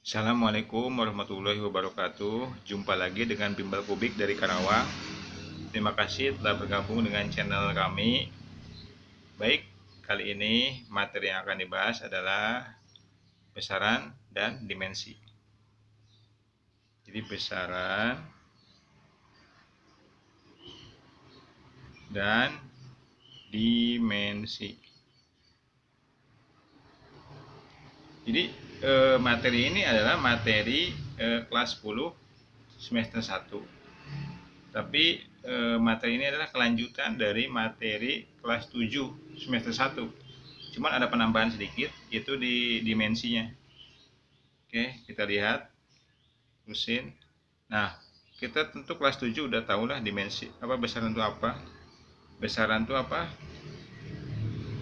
Assalamualaikum warahmatullahi wabarakatuh. Jumpa lagi dengan Bimbel Kubik dari Karawang. Terima kasih telah bergabung dengan channel kami. Baik, kali ini materi yang akan dibahas adalah besaran dan dimensi. Jadi besaran dan dimensi. Jadi materi ini adalah materi kelas 10 semester 1. Tapi materi ini adalah kelanjutan dari materi kelas 7 semester 1. Cuman ada penambahan sedikit, yaitu di dimensinya. Oke, kita lihat. Terusin. Nah, kita tentu kelas 7 udah tahu lah dimensi. Besaran itu apa? Besaran itu apa?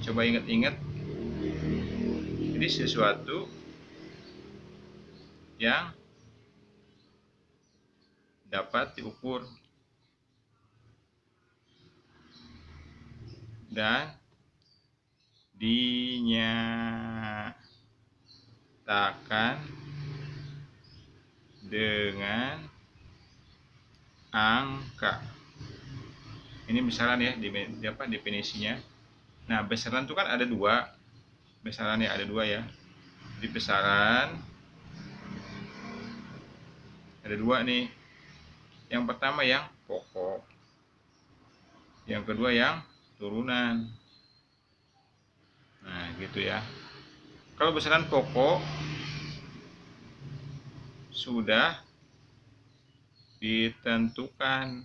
Coba ingat-ingat. Jadi sesuatu yang dapat diukur dan dinyatakan dengan angka. Ini besaran ya, definisinya. Nah, besaran itu kan ada dua. Besarannya ada dua ya. Di besaran ada dua nih. Yang pertama yang pokok, yang kedua yang turunan. Nah, gitu ya. Kalau besaran pokok sudah ditentukan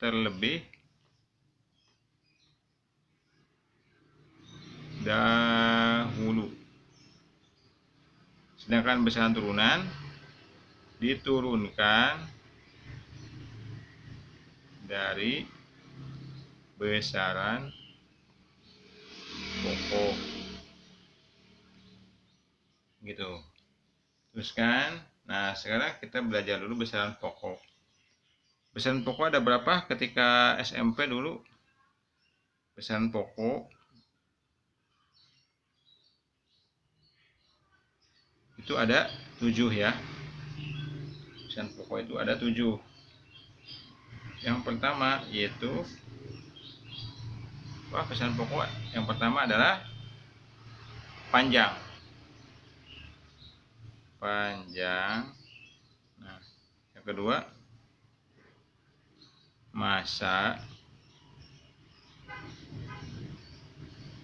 terlebih dahulu. Sedangkan besaran turunan diturunkan dari besaran pokok. Gitu. Teruskan. Nah, sekarang kita belajar dulu besaran pokok. Besaran pokok ada berapa ketika SMP dulu? Besaran pokok itu ada 7 ya. Besaran pokok itu ada 7. Yang pertama yaitu besaran pokok yang pertama adalah panjang. Nah, yang kedua masa.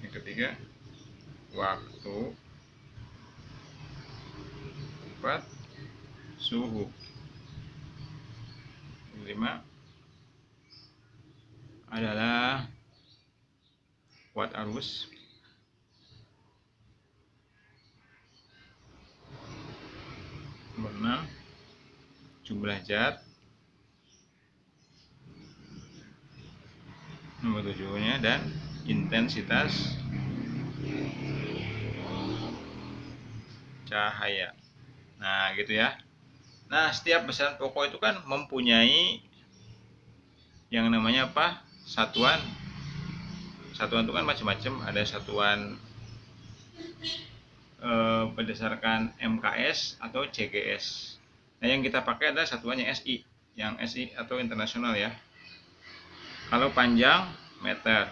Yang ketiga waktu. Keempat suhu. Yang kelima adalah kuat arus. Nomor 6 jumlah zat. Nomor 7-nya dan intensitas cahaya. Nah, gitu ya. Nah, setiap besaran pokok itu kan mempunyai yang namanya satuan. Satuan itu kan macam-macam. Ada satuan berdasarkan MKS atau CGS. Nah, yang kita pakai adalah satuannya SI, yang SI atau internasional ya. Kalau panjang meter,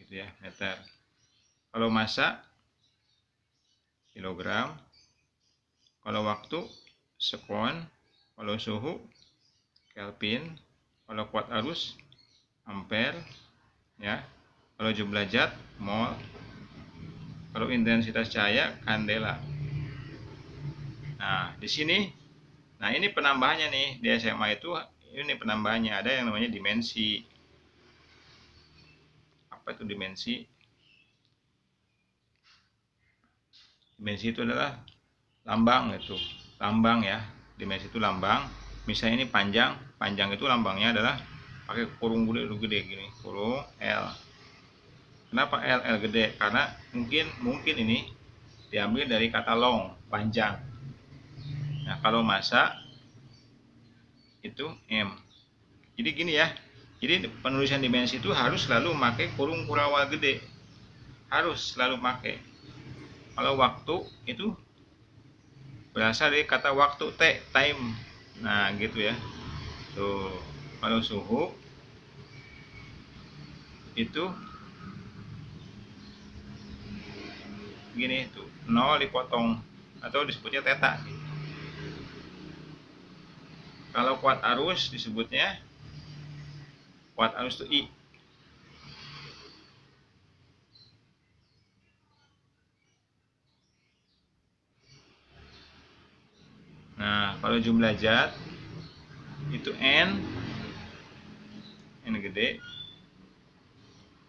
gitu ya, meter. Kalau massa kilogram. Kalau waktu sekon. Kalau suhu Kelvin. Kalau kuat arus ampere ya. Kalau jumlah zat mol. Kalau intensitas cahaya kandela. Nah, di sini, nah ini penambahannya nih di SMA itu, ini penambahannya ada yang namanya dimensi. Apa itu dimensi? Dimensi itu adalah lambang itu, lambang ya. Dimensi itu lambang. Misalnya ini panjang, panjang itu lambangnya adalah pakai kurung gede gini, kurung L. Kenapa L gede? Karena mungkin ini diambil dari kata long, panjang. Nah, kalau massa itu M. Jadi gini ya. Jadi penulisan dimensi itu harus selalu memakai kurung kurawal gede. harus selalu pakai. Kalau waktu itu berasal dari kata waktu, time. Nah gitu ya. Tuh, kalau suhu itu gini tuh, 0 dipotong atau disebutnya theta. Kalau kuat arus disebutnya kuat arus itu I. Nah, kalau jumlah zat itu N gede.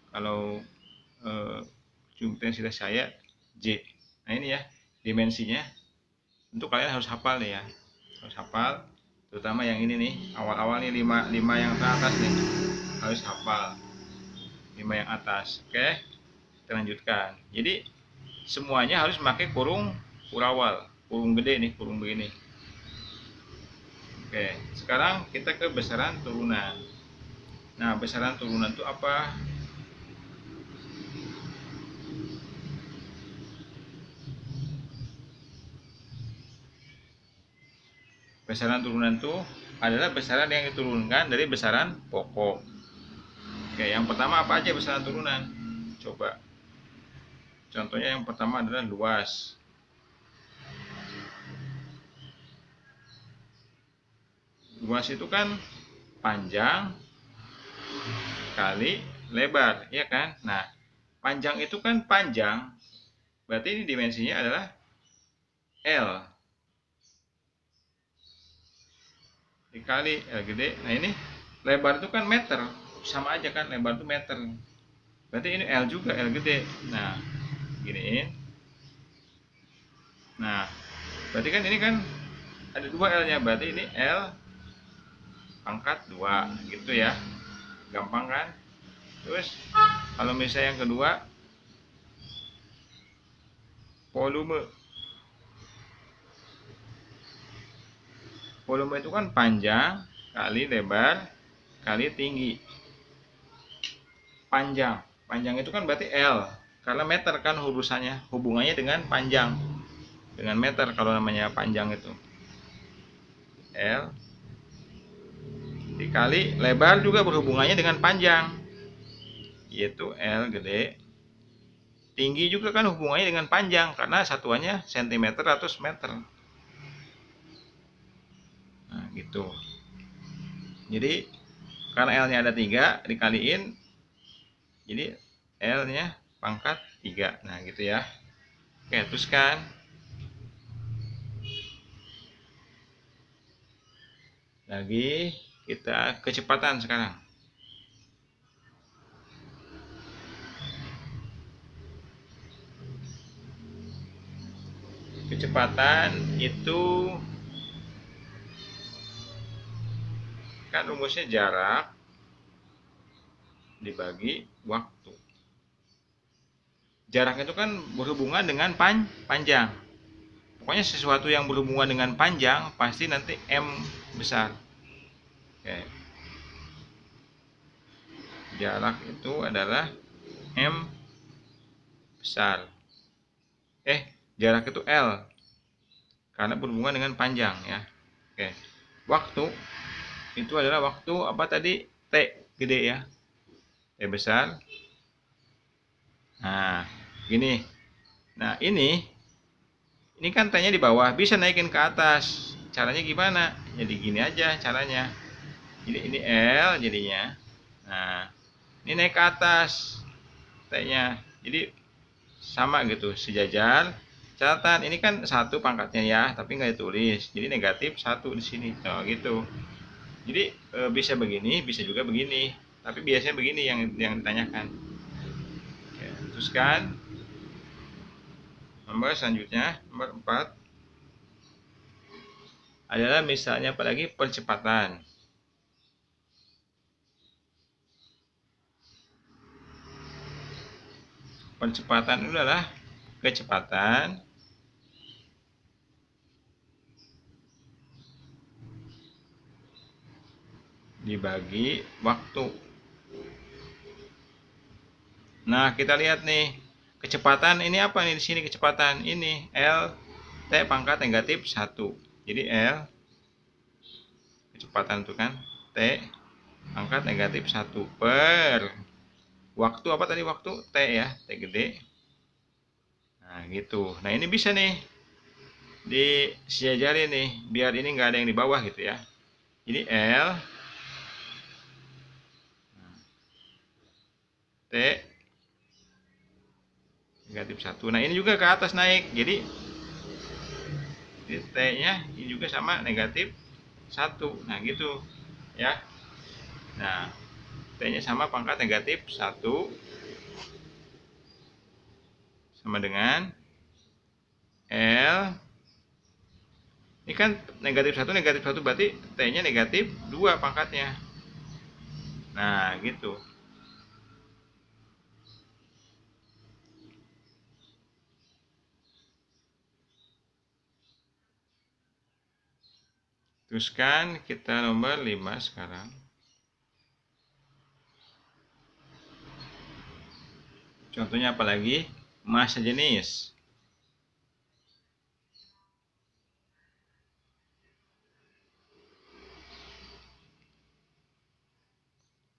Kalau jumlah intensitas saya J. Nah ini ya dimensinya. Untuk kalian harus hafal nih ya, harus hafal. Terutama yang ini nih, awal-awal nih 5 yang teratas nih harus hafal. 5 yang atas. Oke, kita lanjutkan. Jadi semuanya harus memakai kurung kurawal, kurung gede nih, kurung begini. Oke, sekarang kita ke besaran turunan. Nah, besaran turunan itu apa? Besaran turunan itu adalah besaran yang diturunkan dari besaran pokok. Oke, yang pertama apa aja besaran turunan? Coba. Contohnya yang pertama adalah luas. Luas itu kan panjang kali lebar, ya kan? Nah, panjang itu kan panjang, berarti ini dimensinya adalah L dikali L gede. Nah ini lebar itu kan meter, sama aja kan, lebar itu meter. Berarti ini L juga, L gede. Nah, giniin. Nah, berarti kan ini kan ada 2 L-nya, berarti ini L pangkat 2 gitu ya. Gampang kan? Terus kalau misalnya yang kedua volume. Volume itu kan panjang kali lebar kali tinggi. Panjang itu kan berarti L, karena meter kan hubungannya dengan panjang, dengan meter kalau namanya panjang itu. L dikali lebar juga berhubungannya dengan panjang, yaitu L gede. Tinggi juga kan hubungannya dengan panjang, karena satuannya cm atau meter. Nah gitu. Jadi karena L nya ada 3 dikaliin, jadi L nya pangkat 3. Nah gitu ya. Oke, teruskan. Lagi kita kecepatan sekarang. Kecepatan itu kan rumusnya jarak dibagi waktu. Jarak itu kan berhubungan dengan panjang. Pokoknya sesuatu yang berhubungan dengan panjang pasti nanti M besar. Oke. Jarak itu adalah M besar. Jarak itu L karena berhubungan dengan panjang ya. Oke. Waktu itu adalah waktu apa tadi? T gede ya. T besar. Nah, gini. Nah, ini kan T-nya di bawah, bisa naikin ke atas. Caranya gimana? Jadi gini aja caranya. Jadi ini L jadinya. Nah, ini naik ke atas T-nya. Jadi sama gitu, sejajar. Catatan ini kan 1 pangkatnya ya, tapi nggak ditulis. Jadi negatif 1 di sini. Oh, gitu. Jadi bisa begini, bisa juga begini. Tapi biasanya begini yang ditanyakan. Oke, teruskan. Nomor selanjutnya, nomor 4 adalah misalnya apalagi percepatan. Percepatan itu adalah kecepatan dibagi waktu. Nah, kita lihat nih, kecepatan ini apa nih di sini? Kecepatan ini L T pangkat negatif 1. Jadi L kecepatan itu kan T pangkat negatif 1 per waktu apa tadi, waktu T ya, T gede. Nah gitu. Nah ini bisa nih disejajarin nih biar ini nggak ada yang di bawah gitu ya. Jadi L T negatif 1. Nah ini juga ke atas naik. Jadi T nya ini juga sama negatif 1. Nah gitu ya. Nah T nya sama pangkat negatif 1 sama dengan L. Ini kan negatif 1 berarti T nya negatif 2 pangkatnya. Nah gitu. Teruskan kita nomor 5 sekarang. Contohnya apa lagi? Massa jenis.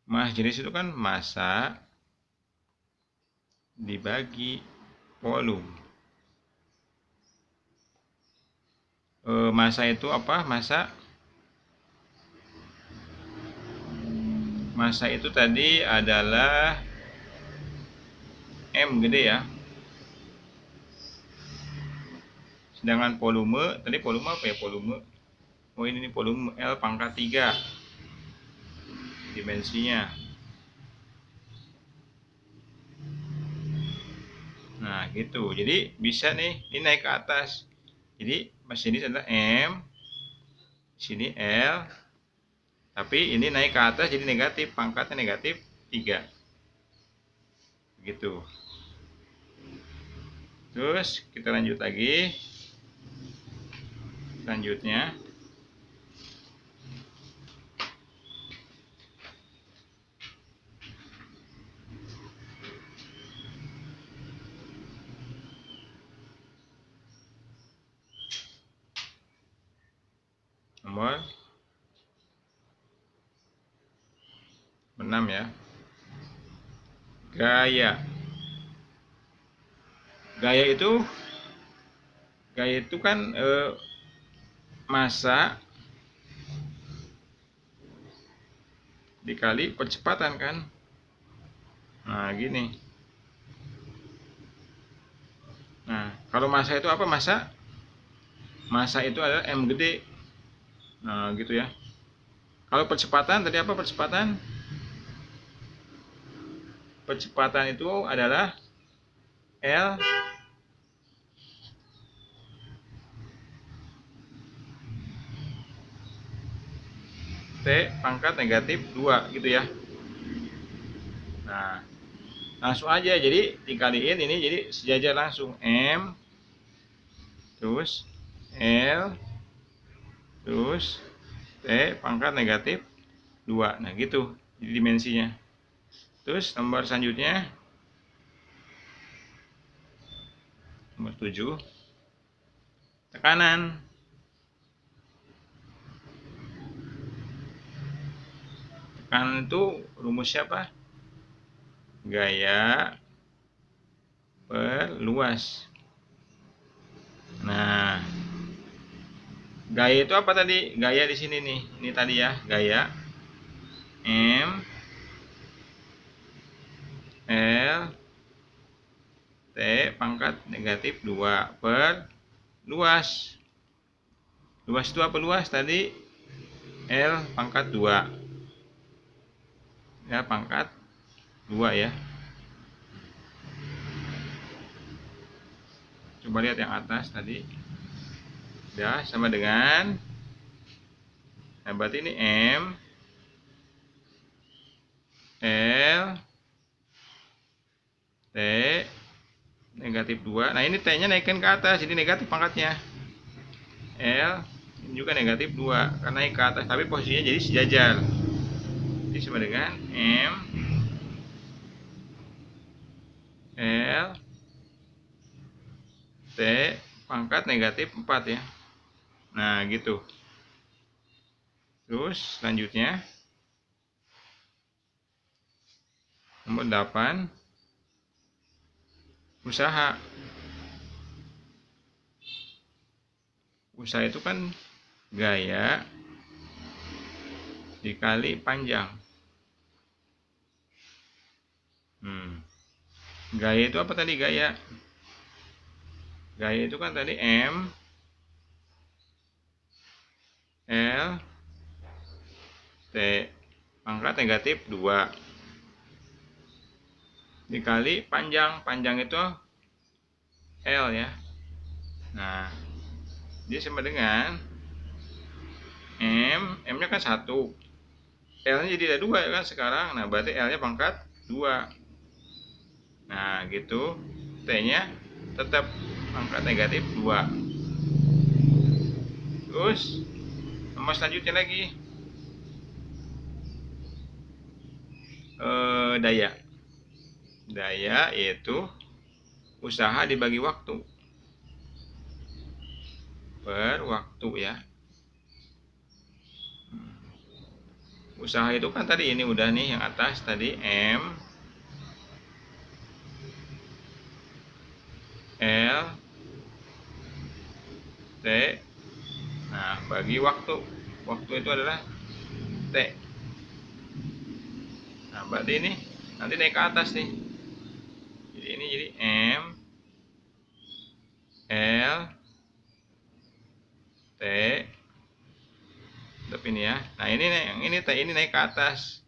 Massa jenis itu kan massa dibagi volume. Massa itu apa? Massa itu tadi adalah M gede ya. Sedangkan volume, tadi volume apa ya volume? Oh ini nih volume L pangkat 3 dimensinya. Nah gitu. Jadi bisa nih ini naik ke atas. Jadi masih ini adalah M, sini L, tapi ini naik ke atas jadi negatif, pangkatnya negatif 3. Begitu. Terus kita lanjut lagi. Selanjutnya nomor 6 ya. Gaya. Gaya itu kan massa dikali percepatan kan. Nah gini. Nah kalau massa itu apa? Massa itu adalah M gede. Nah gitu ya. Kalau percepatan tadi apa percepatan? Percepatan itu adalah L T pangkat negatif 2 gitu ya. Nah langsung aja, jadi dikaliin ini jadi sejajar langsung M terus L terus T pangkat negatif 2. Nah gitu jadi dimensinya. Terus nomor selanjutnya nomor 7, tekanan. Tekanan itu rumusnya apa? Gaya per luas. Nah gaya itu apa tadi? Gaya di sini nih. Ini tadi ya, gaya M L T pangkat negatif 2 per luas. Luas itu apa luas tadi? L pangkat 2. Ya, pangkat 2 ya. Coba lihat yang atas tadi. Ya, sama dengan. Nah, berarti ini M L T negatif 2. Nah ini T nya naikkan ke atas, jadi negatif pangkatnya. L ini juga negatif 2 karena naik ke atas, tapi posisinya jadi sejajar. Jadi sama dengan M L T pangkat negatif 4 ya. Nah gitu. Terus selanjutnya nomor 8, usaha. Usaha itu kan gaya dikali panjang. Gaya itu apa tadi gaya? Gaya itu kan tadi M L T pangkat negatif 2 dikali panjang. Panjang itu L ya. Nah, dia sama dengan M nya kan 1, L nya jadi ada 2 ya kan sekarang. Nah berarti L nya pangkat 2. Nah gitu. T nya tetap pangkat negatif 2. Terus nomor selanjutnya lagi daya. Daya yaitu usaha dibagi waktu per waktu ya. Usaha itu kan tadi ini udah nih yang atas tadi M L T. Nah bagi waktu. Waktu itu adalah T. Nah berarti ini nanti naik ke atas nih. Jadi ini jadi M L T tetap ini ya. Nah ini yang ini T ini naik ke atas.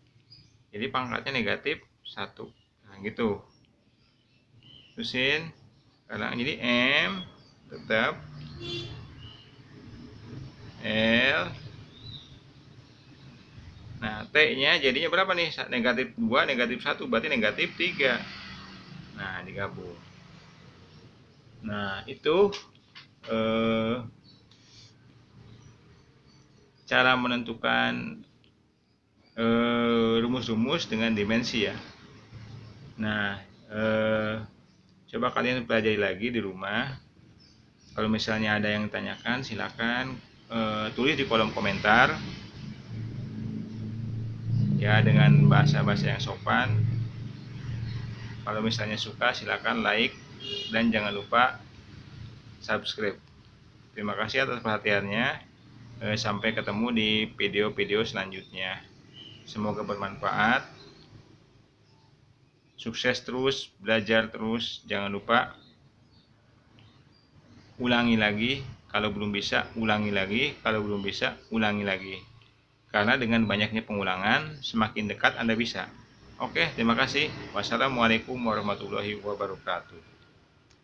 Jadi pangkatnya negatif 1. Nah gitu. Terusin sekarang jadi M tetap L. Nah T nya jadinya berapa nih? Negatif 2 negatif 1 berarti negatif 3. Nah digabung. Nah itu cara menentukan rumus-rumus dengan dimensi ya. Nah coba kalian pelajari lagi di rumah. Kalau misalnya ada yang ditanyakan silakan tulis di kolom komentar ya dengan bahasa-bahasa yang sopan. Kalau misalnya suka silakan like dan jangan lupa subscribe. Terima kasih atas perhatiannya. Sampai ketemu di video-video selanjutnya. Semoga bermanfaat. Sukses terus, belajar terus. Jangan lupa ulangi lagi. Kalau belum bisa, ulangi lagi. Kalau belum bisa, ulangi lagi. Karena dengan banyaknya pengulangan, semakin dekat Anda bisa. Oke, terima kasih. Wassalamualaikum warahmatullahi wabarakatuh.